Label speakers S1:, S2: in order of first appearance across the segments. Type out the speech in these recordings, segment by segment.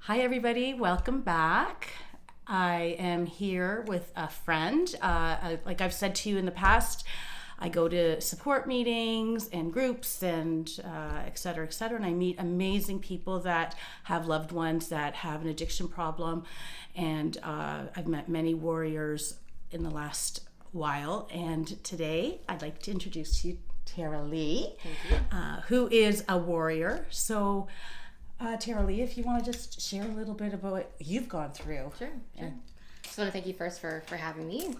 S1: Hi, everybody. Welcome back. I am here with a friend. Like I've said to you in the past, I go to support meetings and groups and et cetera, and I meet amazing people that have loved ones that have an addiction problem. And I've met many warriors in the last while. And today I'd like to introduce you Tara Lee, who is a warrior. So Tara Lee, if you want to just share a little bit about what you've gone through.
S2: Sure. Just want to thank you first for having me.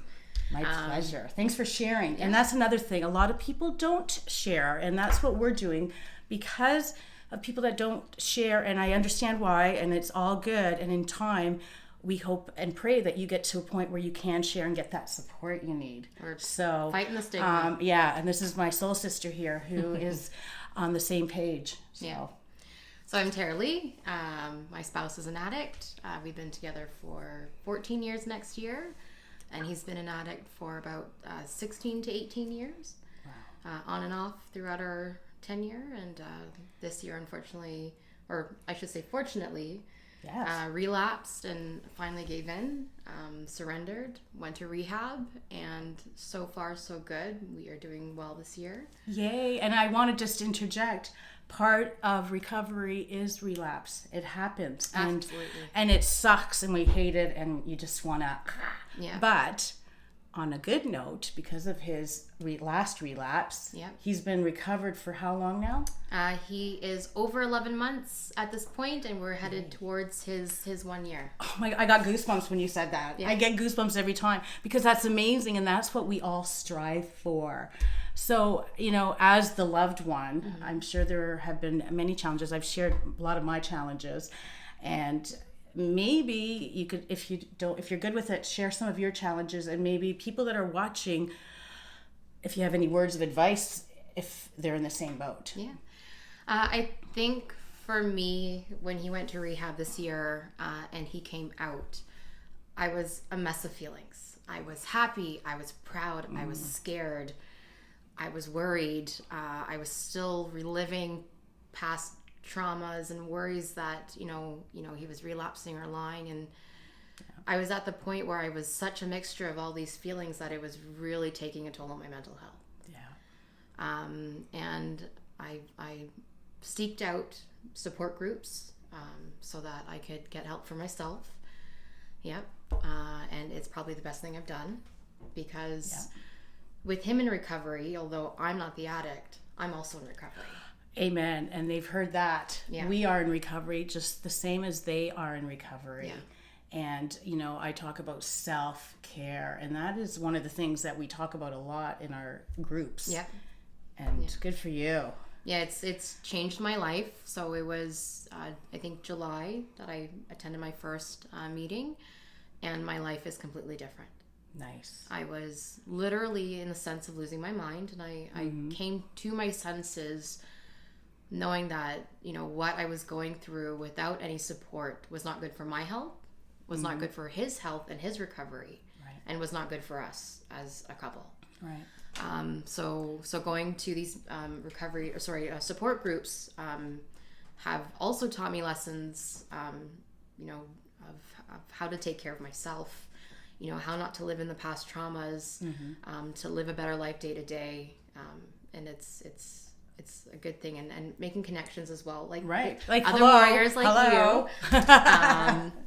S1: My pleasure. Thanks for sharing. Yeah. And that's another thing. A lot of people don't share, and that's what we're doing because of people that don't share, and I understand why, and it's all good. And in time, we hope and pray that you get to a point where you can share and get that support you need.
S2: So fighting the stigma.
S1: And this is my soul sister here who is on the same page.
S2: So I'm Tara Lee. My spouse is an addict. We've been together for 14 years next year, and he's been an addict for about 16 to 18 years, on and off throughout our tenure. And this year, unfortunately, or I should say fortunately, relapsed and finally gave in, surrendered, went to rehab, and so far so good. We are doing well this year.
S1: Yay. And I want to just interject. Part of recovery is relapse. It happens. And it sucks and we hate it and you just want to... Yeah. But on a good note, because of his last relapse, he's been recovered for how long now?
S2: He is over 11 months at this point, and we're headed towards his 1 year.
S1: Oh my, I got goosebumps when you said that. Yeah. I get goosebumps every time because that's amazing, and that's what we all strive for. So, as the loved one, I'm sure there have been many challenges. I've shared a lot of my challenges, and maybe you could, if you're good with it, share some of your challenges, and maybe people that are watching, if you have any words of advice, if they're in the same boat.
S2: Yeah. I think for me, when he went to rehab this year, and he came out, I was a mess of feelings. I was happy. I was proud. I was scared. I was worried. I was still reliving past traumas and worries that he was relapsing or lying, and I was at the point where I was such a mixture of all these feelings that it was really taking a toll on my mental health. And I seeked out support groups so that I could get help for myself. And it's probably the best thing I've done because with him in recovery, although I'm not the addict, I'm also in recovery.
S1: Amen. And they've heard that. Yeah. We are in recovery just the same as they are in recovery. Yeah. And, I talk about self-care, and that is one of the things that we talk about a lot in our groups. Yeah. And good for you.
S2: Yeah, it's changed my life. So it was, I think, July that I attended my first meeting, and my life is completely different.
S1: Nice.
S2: I was literally in the sense of losing my mind, and I came to my senses knowing that, what I was going through without any support was not good for my health, was not good for his health and his recovery, and was not good for us as a couple.
S1: Right.
S2: So going to these support groups have also taught me lessons, of how to take care of myself, how not to live in the past traumas, to live a better life day to day. And it's a good thing, and making connections as well, like other warriors like you,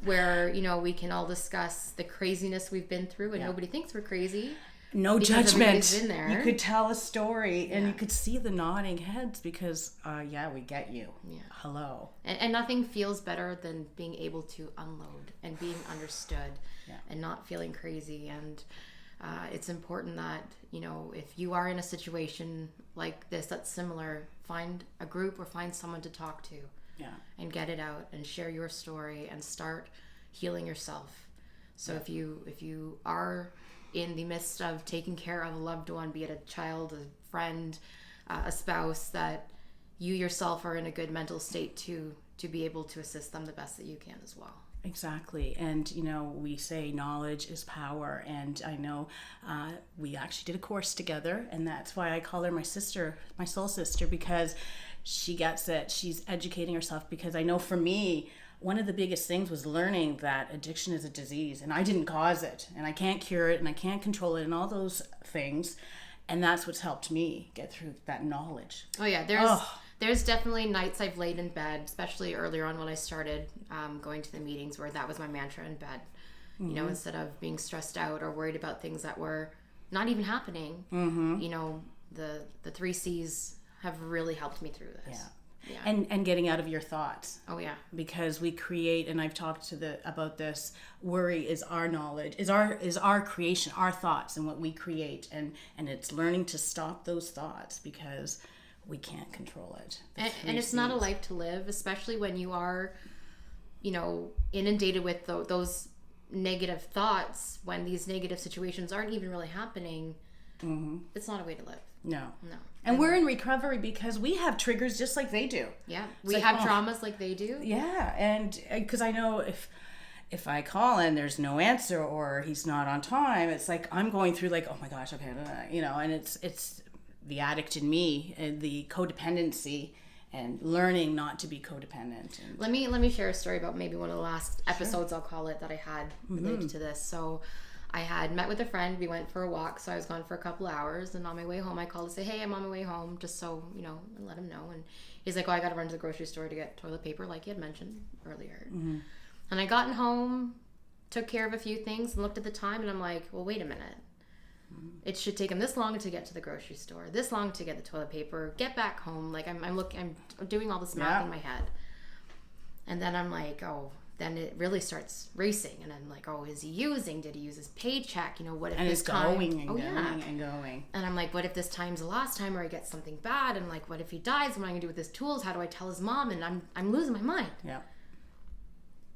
S2: where we can all discuss the craziness we've been through, and nobody thinks we're crazy.
S1: No judgment. In there. You could tell a story, and you could see the nodding heads because we get you. Hello.
S2: And nothing feels better than being able to unload and being understood, and not feeling crazy. And it's important that, if you are in a situation like this that's similar, find a group or find someone to talk to and get it out and share your story and start healing yourself. So if you are in the midst of taking care of a loved one, be it a child, a friend, a spouse, that you yourself are in a good mental state to be able to assist them the best that you can as well.
S1: Exactly. And, we say knowledge is power. And I know we actually did a course together, and that's why I call her my sister, my soul sister, because she gets it. She's educating herself, because I know for me, one of the biggest things was learning that addiction is a disease, and I didn't cause it, and I can't cure it, and I can't control it, and all those things. And that's what's helped me get through that knowledge.
S2: Oh yeah, there's definitely nights I've laid in bed, especially earlier on when I started going to the meetings, where that was my mantra in bed. You know, instead of being stressed out or worried about things that were not even happening, you know, the 3 C's have really helped me through this.
S1: Yeah. And getting out of your thoughts.
S2: Oh yeah.
S1: Because we create, and I've talked about this, worry is our knowledge, is our creation, our thoughts and what we create, and it's learning to stop those thoughts because we can't control it.
S2: And it's not a life to live, especially when you are, you know, inundated with those negative thoughts, when these negative situations aren't even really happening. It's not a way to live.
S1: No. And we're in recovery because we have triggers just like they do.
S2: Yeah. We have traumas like they do.
S1: Yeah. And because I know if I call and there's no answer or he's not on time, it's like I'm going through like, oh my gosh, okay, you know, and it's the addict in me and the codependency and learning not to be codependent. And
S2: let me share a story about maybe one of the last episodes, I'll call it, that I had related to this. So I had met with a friend. We went for a walk, so I was gone for a couple hours. And on my way home, I called to say, hey, I'm on my way home, just so, you know, and let him know. And he's like, oh, I got to run to the grocery store to get toilet paper, like you had mentioned earlier. And I gotten home, took care of a few things, and looked at the time, and I'm like, well, wait a minute. It should take him this long to get to the grocery store, this long to get the toilet paper, get back home. Like I'm doing all this math in my head. And then I'm like, oh, then it really starts racing, and I'm like, oh, is he using? Did he use his paycheck? You know, what if
S1: and
S2: this
S1: it's
S2: time?
S1: Going and going and going.
S2: And I'm like, what if this time's the last time, or I get something bad? And like, what if he dies? What am I gonna do with his tools? How do I tell his mom? And I'm losing my mind.
S1: Yeah.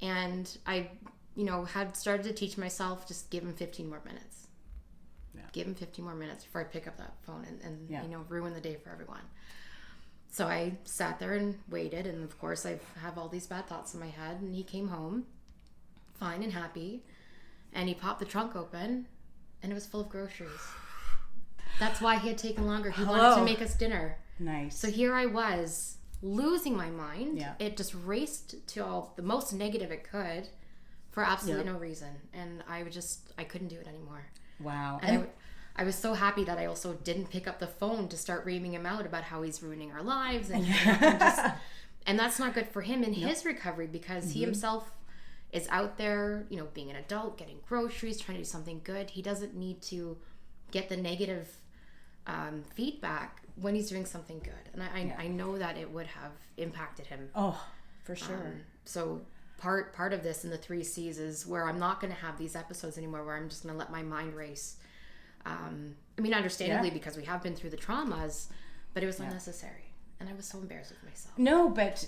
S2: And I, you know, had started to teach myself, just give him 15 more minutes. Give him 15 more minutes before I pick up that phone and you know, ruin the day for everyone. So I sat there and waited, and of course I have all these bad thoughts in my head. And he came home fine and happy, and he popped the trunk open, and it was full of groceries. That's why he had taken longer. He wanted to make us dinner.
S1: Nice.
S2: So here I was losing my mind.
S1: Yeah.
S2: It just raced to all the most negative it could for absolutely no reason, and I couldn't do it anymore.
S1: Wow.
S2: And I was so happy that I also didn't pick up the phone to start reaming him out about how he's ruining our lives, and and that's not good for him in his recovery, because he himself is out there, you know, being an adult, getting groceries, trying to do something good. He doesn't need to get the negative feedback when he's doing something good, and I know that it would have impacted him.
S1: Oh, for sure.
S2: So part of this in the 3 C's is where I'm not going to have these episodes anymore, where I'm just going to let my mind race. I mean, understandably, because we have been through the traumas, but it was unnecessary, and I was so embarrassed with myself.
S1: No, but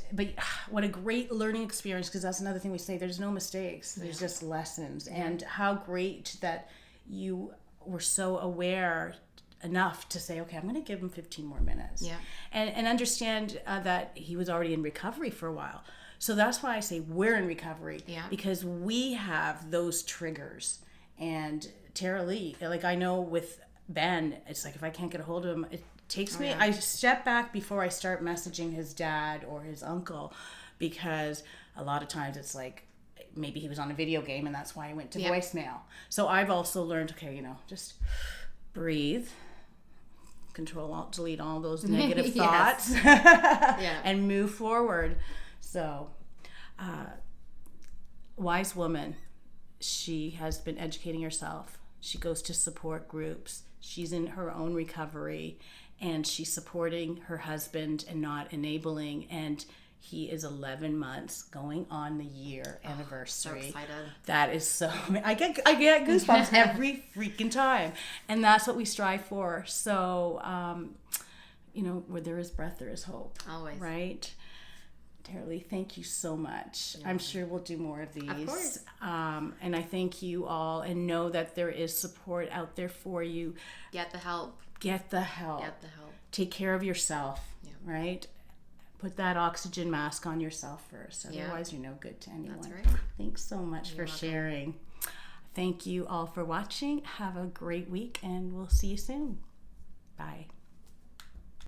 S1: what a great learning experience, because that's another thing we say, there's no mistakes, there's just lessons. And how great that you were so aware enough to say, okay, I'm going to give him 15 more minutes. And understand that he was already in recovery for a while. So that's why I say we're in recovery, because we have those triggers. And Tara Lee, like I know with Ben, it's like if I can't get a hold of him, it takes me, I step back before I start messaging his dad or his uncle, because a lot of times it's like maybe he was on a video game and that's why I went to voicemail. So I've also learned, okay, you know, just breathe, Control Alt Delete all those negative thoughts and move forward. So wise woman, she has been educating herself. She goes to support groups. She's in her own recovery, and she's supporting her husband and not enabling. And he is 11 months going on the year anniversary.
S2: So excited.
S1: That is so, I get goosebumps every freaking time. And that's what we strive for. So, you know, where there is breath, there is hope.
S2: Always.
S1: Right? Tara Lee, thank you so much. I'm sure we'll do more of these.
S2: Of course.
S1: And I thank you all, and know that there is support out there for you.
S2: Get the help.
S1: Get the help. Take care of yourself, right? Put that oxygen mask on yourself first. Otherwise, you're no good to anyone.
S2: That's right.
S1: Thanks so much for sharing. Thank you all for watching. Have a great week, and we'll see you soon. Bye.